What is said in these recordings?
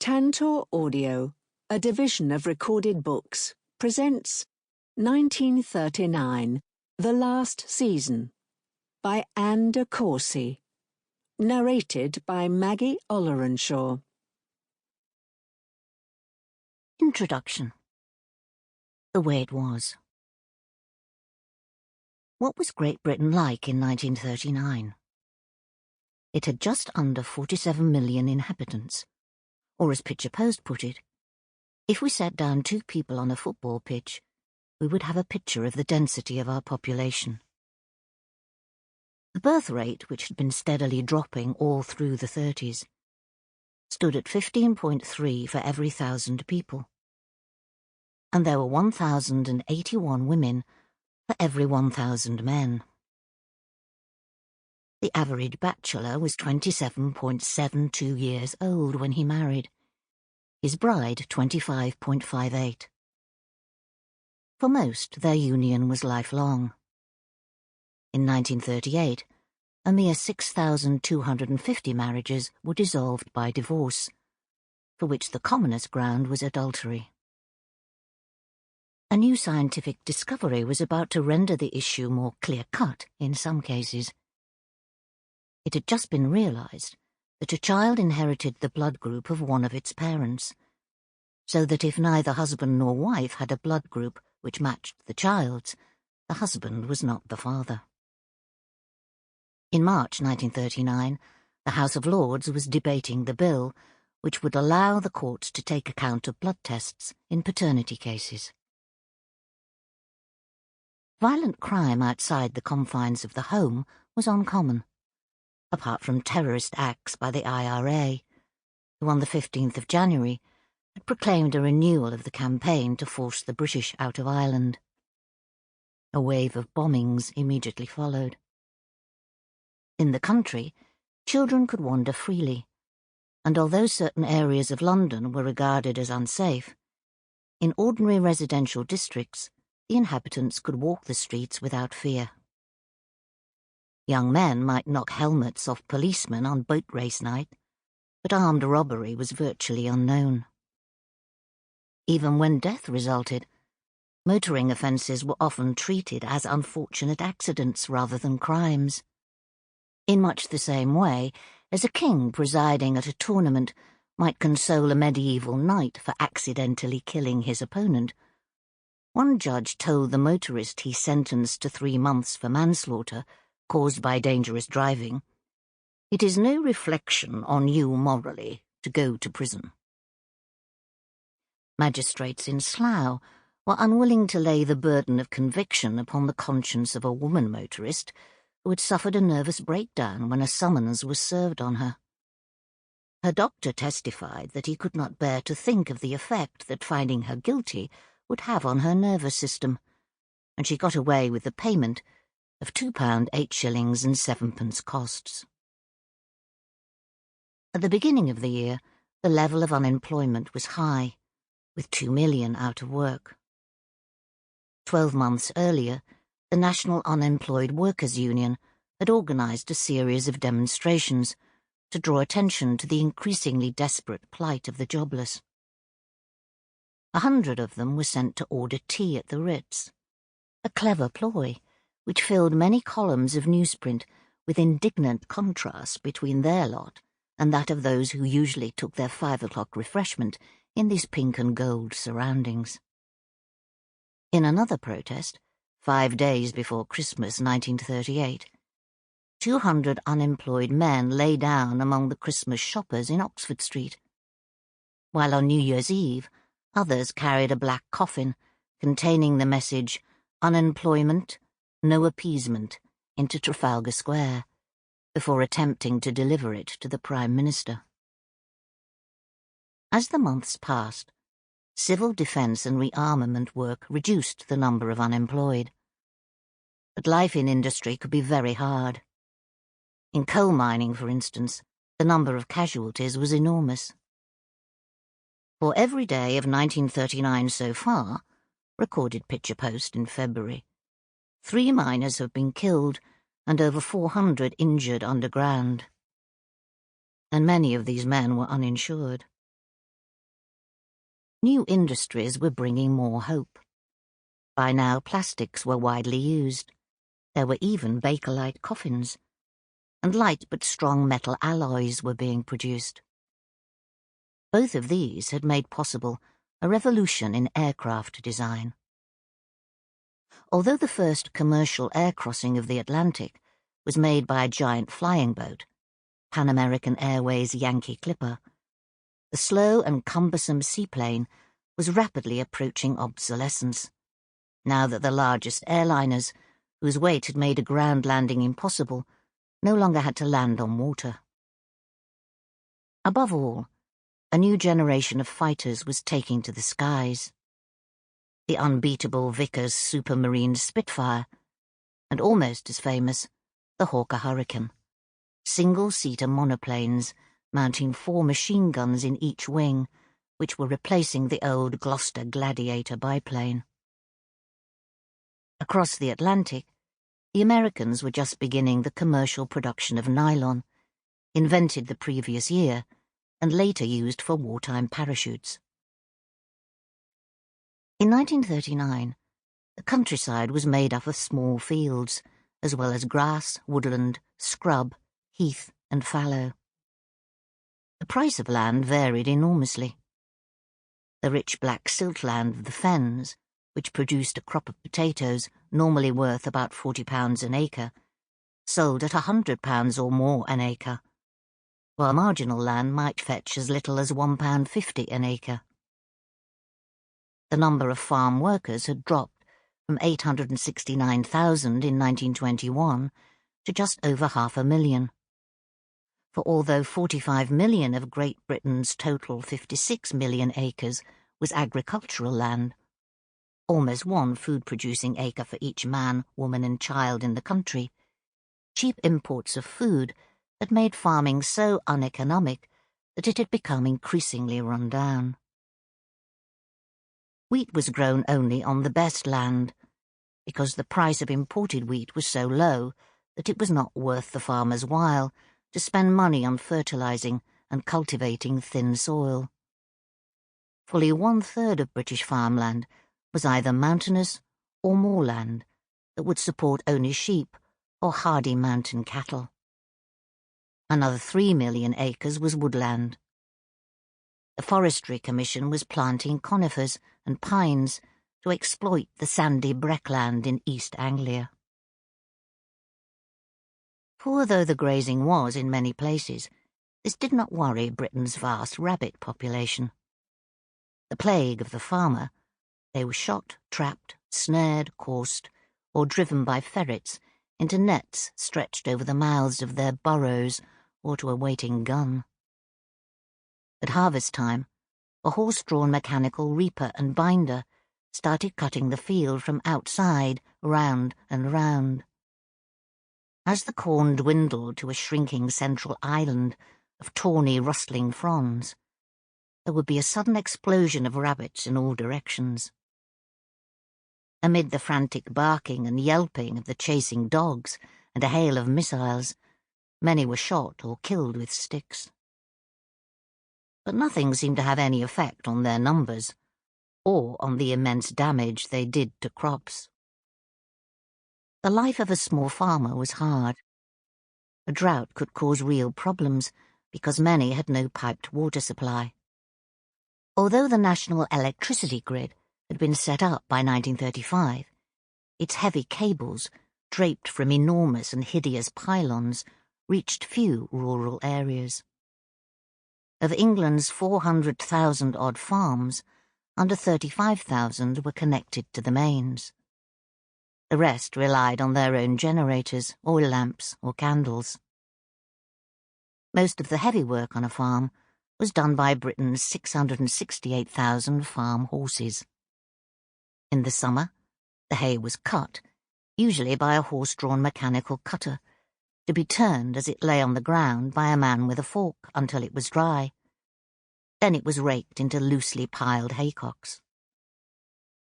Tantor Audio, a division of Recorded Books, presents 1939, The Last Season, by Decourcy. Narrated by Maggie Ollerenshaw. Introduction. The way it was. What was Great Britain like in 1939? It had just under 47 million inhabitants, or as Picture Post put it, if we set down two people on a football pitch, we would have a picture of the density of our population. The birth rate, which had been steadily dropping all through the 30s, stood at 15.3 for every 1,000 people, and there were 1,081 women for every 1,000 men. The average bachelor was 27.72 years old when he married, his bride 25.58. For most, their union was lifelong. In 1938, a mere 6,250 marriages were dissolved by divorce, for which the commonest ground was adultery. A new scientific discovery was about to render the issue more clear-cut in some cases. It had just been realized that a child inherited the blood group of one of its parents, so that if neither husband nor wife had a blood group which matched the child's, the husband was not the father. In March 1939, the House of Lords was debating the bill which would allow the courts to take account of blood tests in paternity cases. Violent crime outside the confines of the home was uncommon, apart from terrorist acts by the IRA, who on the 15th of January had proclaimed a renewal of the campaign to force the British out of Ireland. A wave of bombings immediately followed. In the country, children could wander freely, and although certain areas of London were regarded as unsafe, in ordinary residential districts the inhabitants could walk the streets without fear. Young men might knock helmets off policemen on boat race night, but armed robbery was virtually unknown. Even when death resulted, motoring offences were often treated as unfortunate accidents rather than crimes, in much the same way as a king presiding at a tournament might console a medieval knight for accidentally killing his opponent. One judge told the motorist he sentenced to 3 months for manslaughter caused by dangerous driving, "It is no reflection on you morally to go to prison." Magistrates in Slough were unwilling to lay the burden of conviction upon the conscience of a woman motorist who had suffered a nervous breakdown when a summons was served on her. Her doctor testified that he could not bear to think of the effect that finding her guilty would have on her nervous system, and she got away with the payment of £2, 8 shillings and 7 costs. At the beginning of the year, the level of unemployment was high, with 2 million out of work. 12 months earlier, the National Unemployed Workers' Union had organised a series of demonstrations to draw attention to the increasingly desperate plight of the jobless. 100 of them were sent to order tea at the Ritz, a clever ploy which filled many columns of newsprint with indignant contrast between their lot and that of those who usually took their 5 o'clock refreshment in these pink and gold surroundings. In another protest, 5 days before Christmas 1938, 200 unemployed men lay down among the Christmas shoppers in Oxford Street, while on New Year's Eve others carried a black coffin containing the message "Unemployment, no appeasement" into Trafalgar Square, before attempting to deliver it to the Prime Minister. As the months passed, civil defence and rearmament work reduced the number of unemployed. But life in industry could be very hard. In coal mining, for instance, the number of casualties was enormous. For every day of 1939 so far, recorded Picture Post in February, 3 miners have been killed and over 400 injured underground. And many of these men were uninsured. New industries were bringing more hope. By now, plastics were widely used. There were even Bakelite coffins, and light but strong metal alloys were being produced. Both of these had made possible a revolution in aircraft design. Although the first commercial air crossing of the Atlantic was made by a giant flying boat, Pan American Airways Yankee Clipper, the slow and cumbersome seaplane was rapidly approaching obsolescence, now that the largest airliners, whose weight had made a ground landing impossible, no longer had to land on water. Above all, a new generation of fighters was taking to the skies. The unbeatable Vickers Supermarine Spitfire, and almost as famous, the Hawker Hurricane, single-seater monoplanes mounting 4 machine guns in each wing, which were replacing the old Gloucester Gladiator biplane. Across the Atlantic, the Americans were just beginning the commercial production of nylon, invented the previous year, and later used for wartime parachutes. In 1939, the countryside was made up of small fields, as well as grass, woodland, scrub, heath, and fallow. The price of land varied enormously. The rich black silt land of the fens, which produced a crop of potatoes normally worth about £40 an acre, sold at £100 or more an acre, while marginal land might fetch as little as £1.50 an acre. The number of farm workers had dropped from 869,000 in 1921 to just over 500,000. For although 45 million of Great Britain's total 56 million acres was agricultural land, almost 1 food-producing acre for each man, woman and child in the country, cheap imports of food had made farming so uneconomic that it had become increasingly run down. Wheat was grown only on the best land, because the price of imported wheat was so low that it was not worth the farmer's while to spend money on fertilizing and cultivating thin soil. Fully 1/3 of British farmland was either mountainous or moorland that would support only sheep or hardy mountain cattle. Another 3 million acres was woodland. The Forestry Commission was planting conifers and pines to exploit the sandy breckland in East Anglia. Poor though the grazing was in many places, this did not worry Britain's vast rabbit population. The plague of the farmer, they were shot, trapped, snared, coursed, or driven by ferrets into nets stretched over the mouths of their burrows or to a waiting gun. At harvest time, a horse-drawn mechanical reaper and binder started cutting the field from outside, round and round. As the corn dwindled to a shrinking central island of tawny, rustling fronds, there would be a sudden explosion of rabbits in all directions. Amid the frantic barking and yelping of the chasing dogs and a hail of missiles, many were shot or killed with sticks. But nothing seemed to have any effect on their numbers, or on the immense damage they did to crops. The life of a small farmer was hard. A drought could cause real problems because many had no piped water supply. Although the national electricity grid had been set up by 1935, its heavy cables, draped from enormous and hideous pylons, reached few rural areas. Of England's 400,000-odd farms, under 35,000 were connected to the mains. The rest relied on their own generators, oil lamps, or candles. Most of the heavy work on a farm was done by Britain's 668,000 farm horses. In the summer, the hay was cut, usually by a horse-drawn mechanical cutter, to be turned as it lay on the ground by a man with a fork until it was dry. Then it was raked into loosely piled haycocks.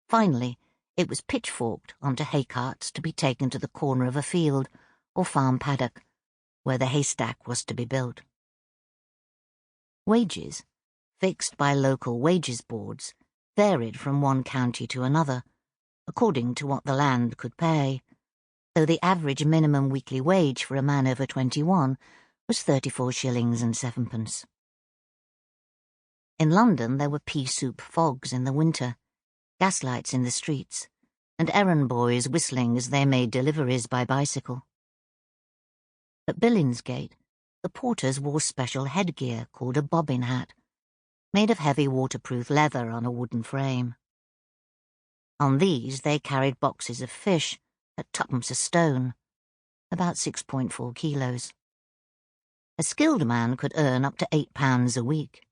Finally, it was pitchforked onto hay carts to be taken to the corner of a field or farm paddock, where the haystack was to be built. Wages, fixed by local wages boards, varied from one county to another, according to what the land could pay, though the average minimum weekly wage for a man over 21 was 34 shillings and 7pence. In London there were pea-soup fogs in the winter, gaslights in the streets, and errand boys whistling as they made deliveries by bicycle. At Billingsgate, the porters wore special headgear called a bobbin hat, made of heavy waterproof leather on a wooden frame. On these they carried boxes of fish at 2pence a stone, about 6.4 kilos. A skilled man could earn up to £8 a week.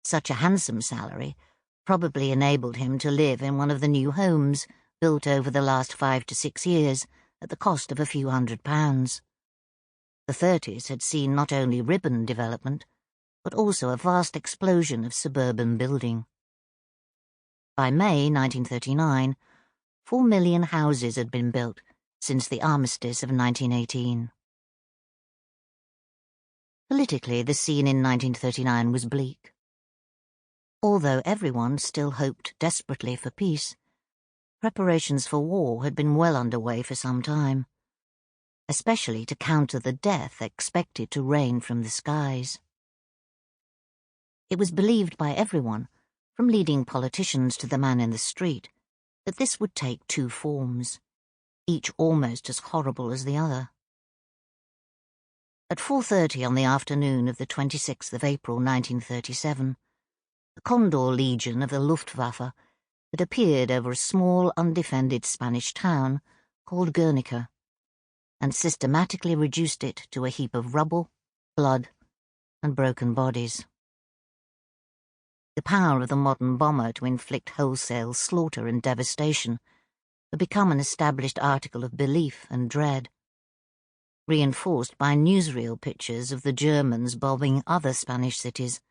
Such a handsome salary probably enabled him to live in one of the new homes built over the last 5 to 6 years at the cost of a few £100s. The 30s had seen not only ribbon development, but also a vast explosion of suburban building. By May 1939, 4 million houses had been built since the armistice of 1918. Politically, the scene in 1939 was bleak. Although everyone still hoped desperately for peace, preparations for war had been well underway for some time, especially to counter the death expected to rain from the skies. It was believed by everyone, from leading politicians to the man in the street, that this would take 2 forms, each almost as horrible as the other. At 4:30 on the afternoon of the 26th of April 1937, the Condor Legion of the Luftwaffe had appeared over a small undefended Spanish town called Guernica, and systematically reduced it to a heap of rubble, blood, and broken bodies. The power of the modern bomber to inflict wholesale slaughter and devastation had become an established article of belief and dread, reinforced by newsreel pictures of the Germans bombing other Spanish cities,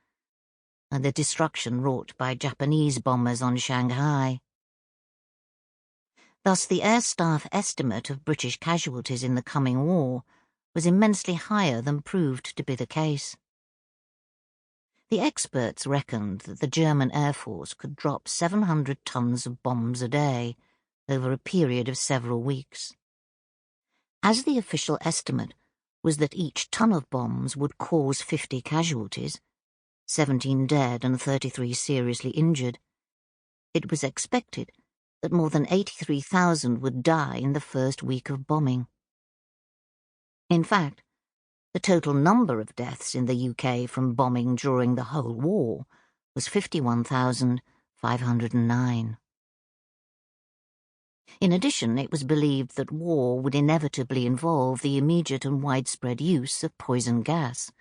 and the destruction wrought by Japanese bombers on Shanghai. Thus the air staff estimate of British casualties in the coming war was immensely higher than proved to be the case. The experts reckoned that the German Air Force could drop 700 tons of bombs a day over a period of several weeks. As the official estimate was that each ton of bombs would cause 50 casualties, 17 dead and 33 seriously injured, it was expected that more than 83,000 would die in the first week of bombing. In fact, the total number of deaths in the UK from bombing during the whole war was 51,509. In addition, it was believed that war would inevitably involve the immediate and widespread use of poison gas,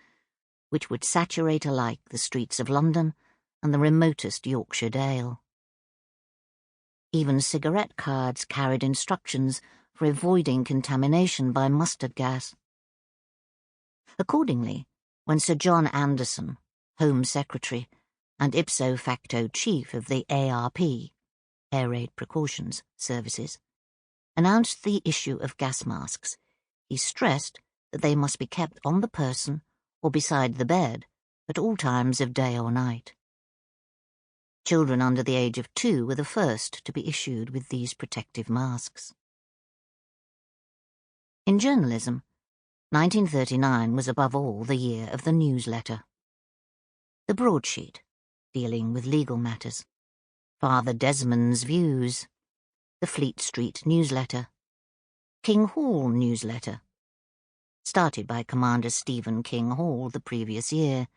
which would saturate alike the streets of London and the remotest Yorkshire Dale. Even cigarette cards carried instructions for avoiding contamination by mustard gas. Accordingly, when Sir John Anderson, Home Secretary and ipso facto Chief of the ARP, Air Raid Precautions Services, announced the issue of gas masks, he stressed that they must be kept on the person or beside the bed at all times of day or night. Children under the age of 2 were the first to be issued with these protective masks. In journalism, 1939 was above all the year of the newsletter. The broadsheet, dealing with legal matters, Father Desmond's Views, the Fleet Street newsletter, King Hall newsletter, started by Commander Stephen King Hall the previous year,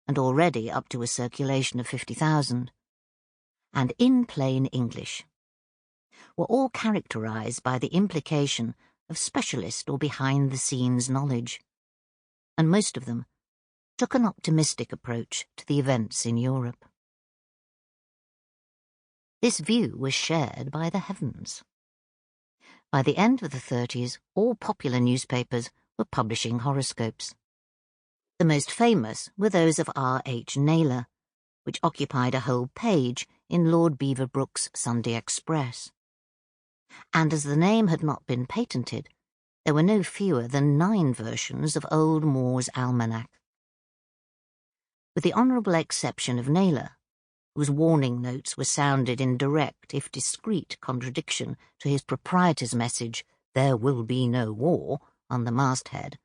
and already up to a circulation of 50,000, and In Plain English, were all characterized by the implication of specialist or behind-the-scenes knowledge, and most of them took an optimistic approach to the events in Europe. This view was shared by the heavens. By the end of the 30s, all popular newspapers were publishing horoscopes. The most famous were those of R.H. Naylor, which occupied a whole page in Lord Beaverbrook's Sunday Express. And as the name had not been patented, there were no fewer than 9 versions of Old Moore's Almanac. with the honourable exception of Naylor, whose warning notes were sounded in direct, if discreet, contradiction to his proprietor's message, "There will be no war," on the masthead.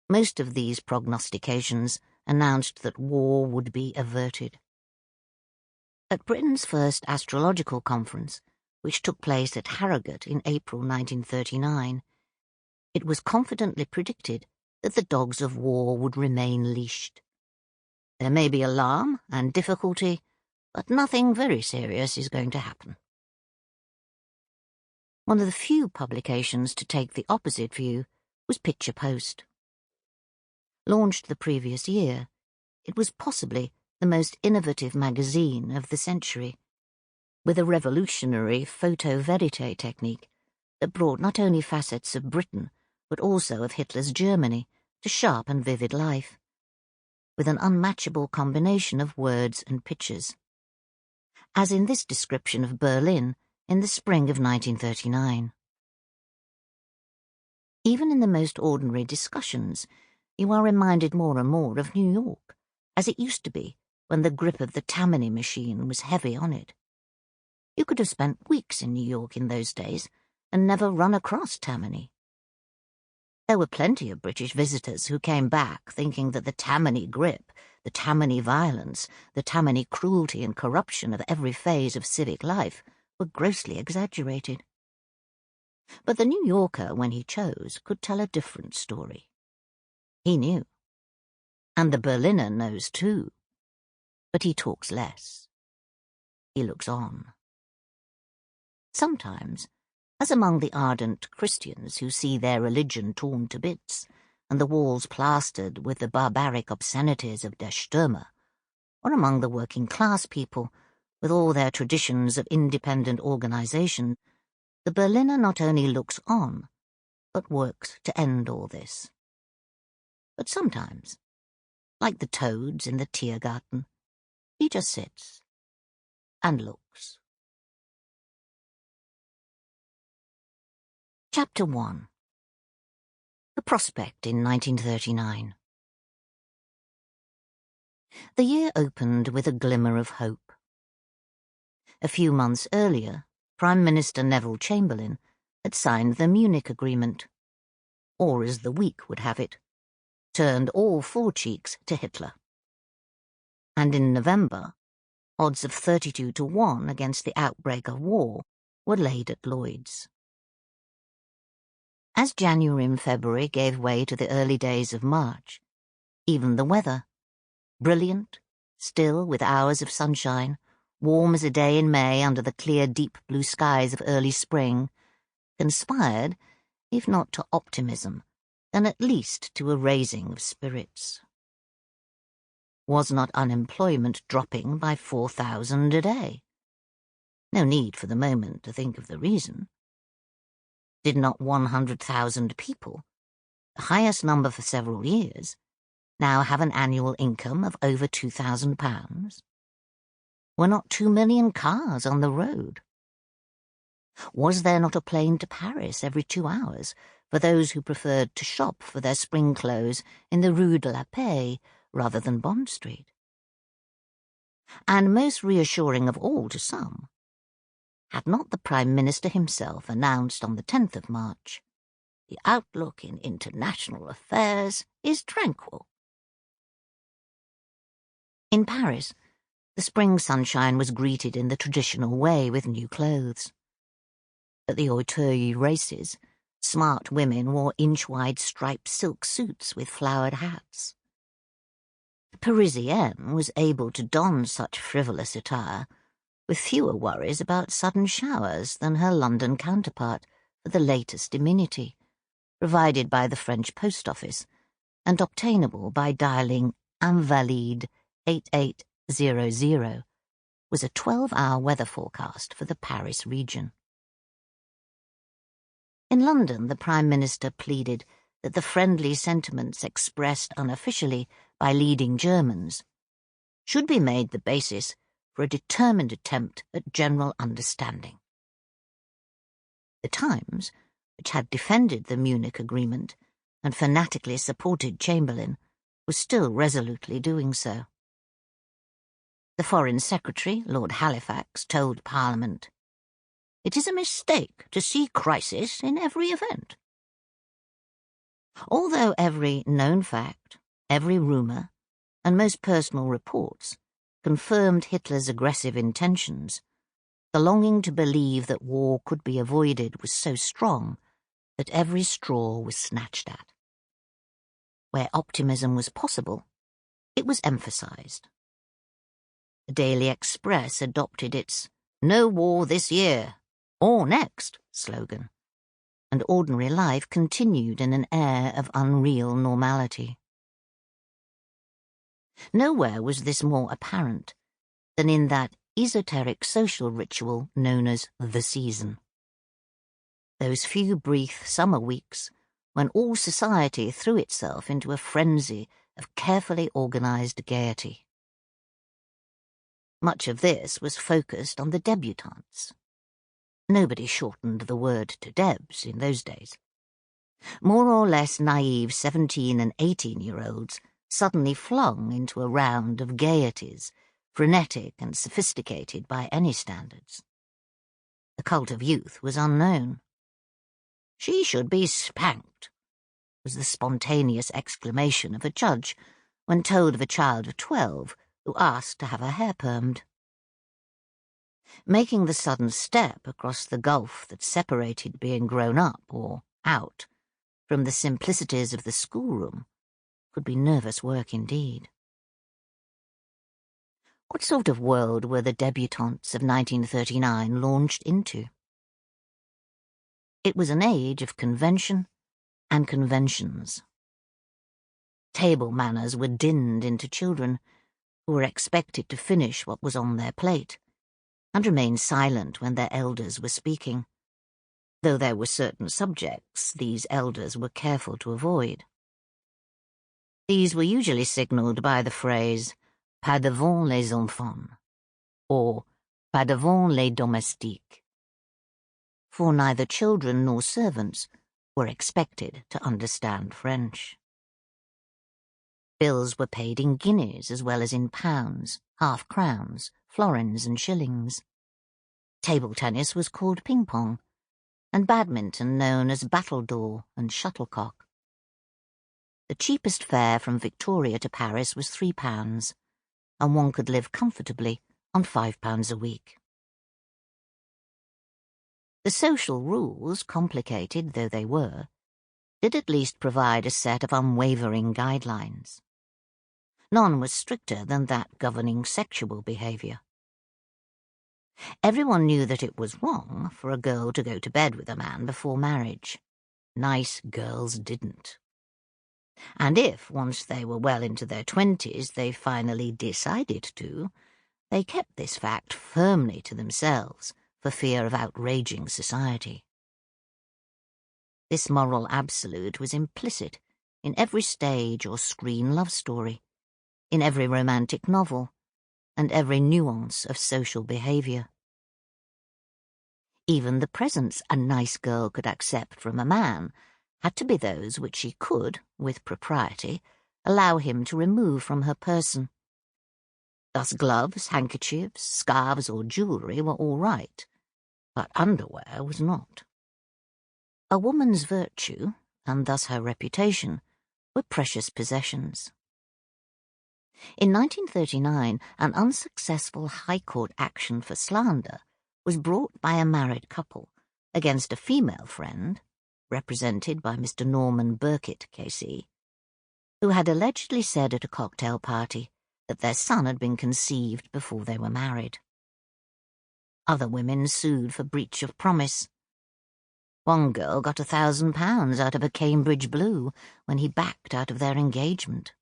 Most of these prognostications announced that war would be averted. At Britain's first astrological conference, which took place at Harrogate in April 1939, it was confidently predicted that the dogs of war would remain leashed. There may be alarm and difficulty, but nothing very serious is going to happen. One of the few publications to take the opposite view was Picture Post. Launched the previous year, it was possibly the most innovative magazine of the century, with a revolutionary photo verite technique that brought not only facets of Britain, but also of Hitler's Germany to sharp and vivid life, with an unmatchable combination of words and pictures, as in this description of Berlin in the spring of 1939. Even in the most ordinary discussions, you are reminded more and more of New York, as it used to be when the grip of the Tammany machine was heavy on it. You could have spent weeks in New York in those days and never run across Tammany. There were plenty of British visitors who came back thinking that the Tammany grip, the Tammany violence, the Tammany cruelty and corruption of every phase of civic life were grossly exaggerated. But the New Yorker, when he chose, could tell a different story. He knew. And the Berliner knows too. But he talks less. He looks on. Sometimes, as among the ardent Christians who see their religion torn to bits and the walls plastered with the barbaric obscenities of Der Stürmer, or among the working-class people with all their traditions of independent organization, the Berliner not only looks on, but works to end all this. But sometimes, like the toads in the Tiergarten, he just sits and looks. Chapter 1. The Prospect in 1939. The year opened with a glimmer of hope. A few months earlier, Prime Minister Neville Chamberlain had signed the Munich Agreement, or as the Week would have it, turned all four cheeks to Hitler. And in November, odds of 32-1 against the outbreak of war were laid at Lloyd's. As January and February gave way to the early days of March, even the weather, brilliant, still with hours of sunshine, warm as a day in May under the clear deep blue skies of early spring, conspired, if not to optimism, then at least to a raising of spirits. Was not unemployment dropping by 4,000 a day? No need for the moment to think of the reason. Did not 100,000 people, the highest number for several years, now have an annual income of over £2,000? Were not 2 million cars on the road? Was there not a plane to Paris every 2 hours for those who preferred to shop for their spring clothes in the Rue de la Paix rather than Bond Street? And most reassuring of all to some, had not the Prime Minister himself announced on the 10th of March, "The outlook in international affairs is tranquil"? In Paris, the spring sunshine was greeted in the traditional way with new clothes. At the Auteuil races, smart women wore inch-wide striped silk suits with flowered hats. The Parisienne was able to don such frivolous attire with fewer worries about sudden showers than her London counterpart for the latest diminuti, provided by the French post office and obtainable by dialling Invalide 8800, was a 12-hour weather forecast for the Paris region. In London, the Prime Minister pleaded that the friendly sentiments expressed unofficially by leading Germans should be made the basis for a determined attempt at general understanding. The Times, which had defended the Munich Agreement and fanatically supported Chamberlain, was still resolutely doing so. The Foreign Secretary, Lord Halifax, told Parliament, "It is a mistake to see crisis in every event." Although every known fact, every rumour, and most personal reports confirmed Hitler's aggressive intentions, the longing to believe that war could be avoided was so strong that every straw was snatched at. Where optimism was possible, it was emphasised. The Daily Express adopted its "No war this year, or next" slogan, and ordinary life continued in an air of unreal normality. Nowhere was this more apparent than in that esoteric social ritual known as the season. Those few brief summer weeks when all society threw itself into a frenzy of carefully organised gaiety. Much of this was focused on the debutantes. Nobody shortened the word to Debs in those days. More or less naive 17- and 18-year-olds suddenly flung into a round of gaieties, frenetic and sophisticated by any standards. The cult of youth was unknown. "She should be spanked," was the spontaneous exclamation of a judge when told of a child of 12 who asked to have her hair permed. Making the sudden step across the gulf that separated being grown up, or out, from the simplicities of the schoolroom could be nervous work indeed. What sort of world were the debutantes of 1939 launched into? It was an age of convention and conventions. Table manners were dinned into children, who were expected to finish what was on their plate and remain silent when their elders were speaking, though there were certain subjects these elders were careful to avoid. These were usually signalled by the phrase "pas devant les enfants" or "pas devant les domestiques," for neither children nor servants were expected to understand French. Bills were paid in guineas as well as in pounds, half-crowns, florins and shillings. Table tennis was called ping-pong, and badminton known as battledore and shuttlecock. The cheapest fare from Victoria to Paris was £3, and one could live comfortably on £5 a week. The social rules, complicated though they were, did at least provide a set of unwavering guidelines. None was stricter than that governing sexual behaviour. Everyone knew that it was wrong for a girl to go to bed with a man before marriage. Nice girls didn't. And if, once they were well into their 20s, they finally decided to, they kept this fact firmly to themselves for fear of outraging society. This moral absolute was implicit in every stage or screen love story, in every romantic novel, and every nuance of social behaviour. Even the presents a nice girl could accept from a man had to be those which she could, with propriety, allow him to remove from her person. Thus gloves, handkerchiefs, scarves or jewellery were all right, but underwear was not. A woman's virtue, and thus her reputation, were precious possessions. In 1939, an unsuccessful High Court action for slander was brought by a married couple against a female friend, represented by Mr. Norman Burkitt, K.C., who had allegedly said at a cocktail party that their son had been conceived before they were married. Other women sued for breach of promise. One girl got £1,000 out of a Cambridge Blue when he backed out of their engagement.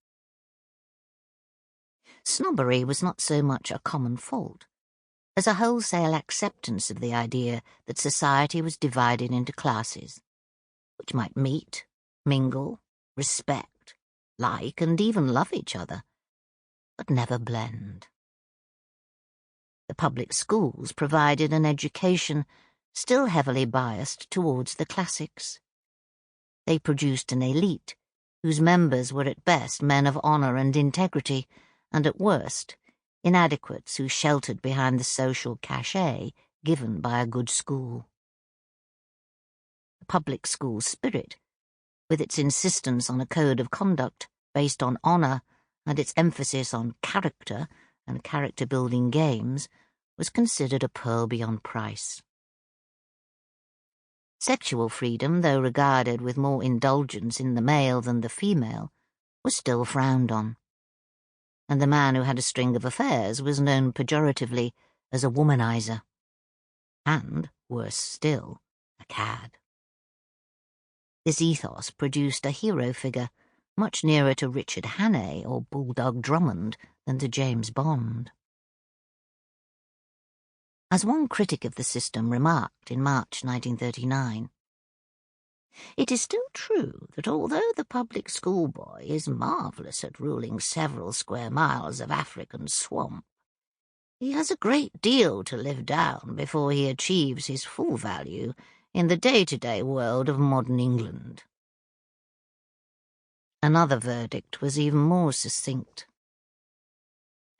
Snobbery was not so much a common fault as a wholesale acceptance of the idea that society was divided into classes, which might meet, mingle, respect, like, and even love each other, but never blend. The public schools provided an education still heavily biased towards the classics. They produced an elite whose members were at best men of honour and integrity, and at worst inadequates who sheltered behind the social cachet given by a good school. The public school spirit, with its insistence on a code of conduct based on honour and its emphasis on character and character-building games, was considered a pearl beyond price. Sexual freedom, though regarded with more indulgence in the male than the female, was still frowned on, and the man who had a string of affairs was known pejoratively as a womanizer, and, worse still, a cad. This ethos produced a hero figure much nearer to Richard Hannay or Bulldog Drummond than to James Bond. As one critic of the system remarked in March 1939, "It is still true that although the public schoolboy is marvellous at ruling several square miles of African swamp, he has a great deal to live down before he achieves his full value in the day-to-day world of modern England." Another verdict was even more succinct.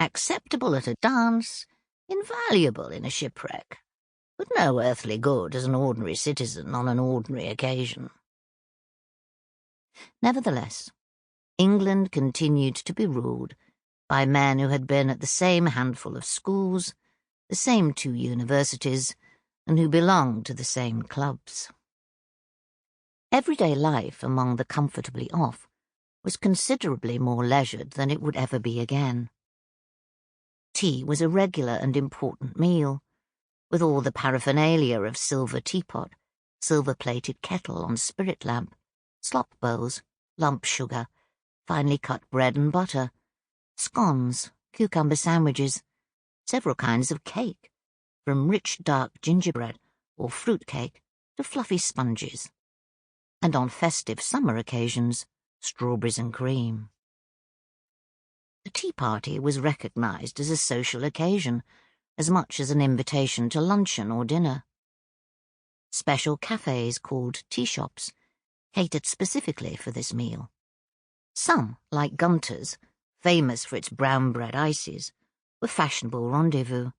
"Acceptable at a dance, invaluable in a shipwreck, but no earthly good as an ordinary citizen on an ordinary occasion." Nevertheless, England continued to be ruled by men who had been at the same handful of schools, the same 2 universities, and who belonged to the same clubs. Everyday life among the comfortably off was considerably more leisured than it would ever be again. Tea was a regular and important meal, with all the paraphernalia of silver teapot, silver-plated kettle on spirit lamp, slop bowls, lump sugar, finely cut bread and butter, scones, cucumber sandwiches, several kinds of cake, from rich dark gingerbread or fruit cake to fluffy sponges, and on festive summer occasions, strawberries and cream. The tea party was recognised as a social occasion as much as an invitation to luncheon or dinner. Special cafes called tea shops catered specifically for this meal. Some, like Gunter's, famous for its brown bread ices, were fashionable rendezvous,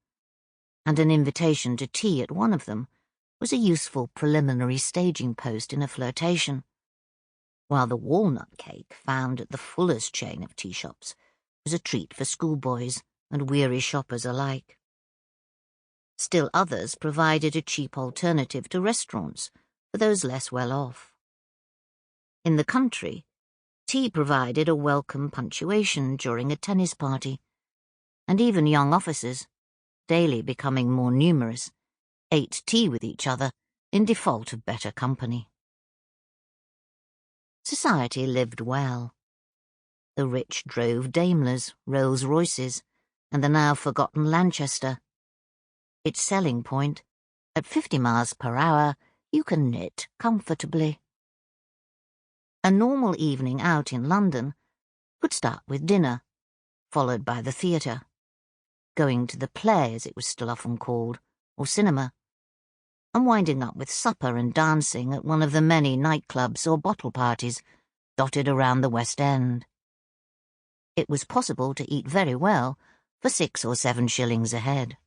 and an invitation to tea at one of them was a useful preliminary staging post in a flirtation, while the walnut cake found at the Fuller's chain of tea shops was a treat for schoolboys and weary shoppers alike. Still others provided a cheap alternative to restaurants for those less well off. In the country, tea provided a welcome punctuation during a tennis party, and even young officers, daily becoming more numerous, ate tea with each other in default of better company. Society lived well. The rich drove Daimlers, Rolls-Royces, and the now forgotten Lanchester. Its selling point, at 50 miles per hour, you can knit comfortably. A normal evening out in London could start with dinner, followed by the theatre, going to the play, as it was still often called, or cinema, and winding up with supper and dancing at one of the many nightclubs or bottle parties dotted around the West End. It was possible to eat very well for 6 or 7 shillings a head.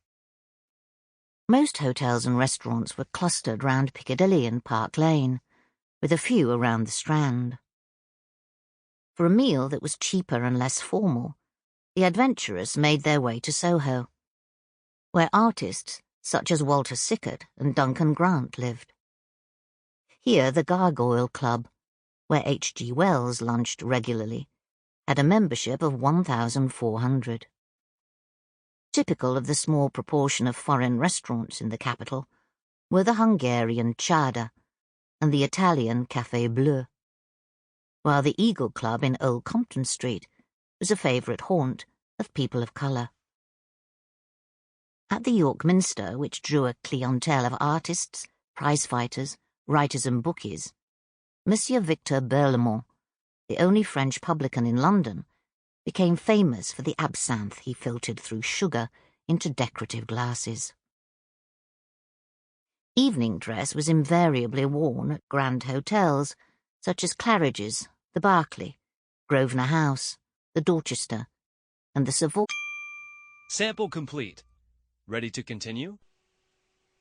Most hotels and restaurants were clustered round Piccadilly and Park Lane, with a few around the Strand. For a meal that was cheaper and less formal, the adventurers made their way to Soho, where artists such as Walter Sickert and Duncan Grant lived. Here the Gargoyle Club, where H.G. Wells lunched regularly, had a membership of 1,400. Typical of the small proportion of foreign restaurants in the capital were the Hungarian Chada and the Italian Café Bleu, while the Eagle Club in Old Compton Street was a favourite haunt of people of colour. At the York Minster, which drew a clientele of artists, prize-fighters, writers and bookies, Monsieur Victor Berlemont, the only French publican in London, became famous for the absinthe he filtered through sugar into decorative glasses. Evening dress was invariably worn at grand hotels such as Claridge's, the Berkeley, Grosvenor House, the Dorchester, and the Savoy. Sample complete. Ready to continue?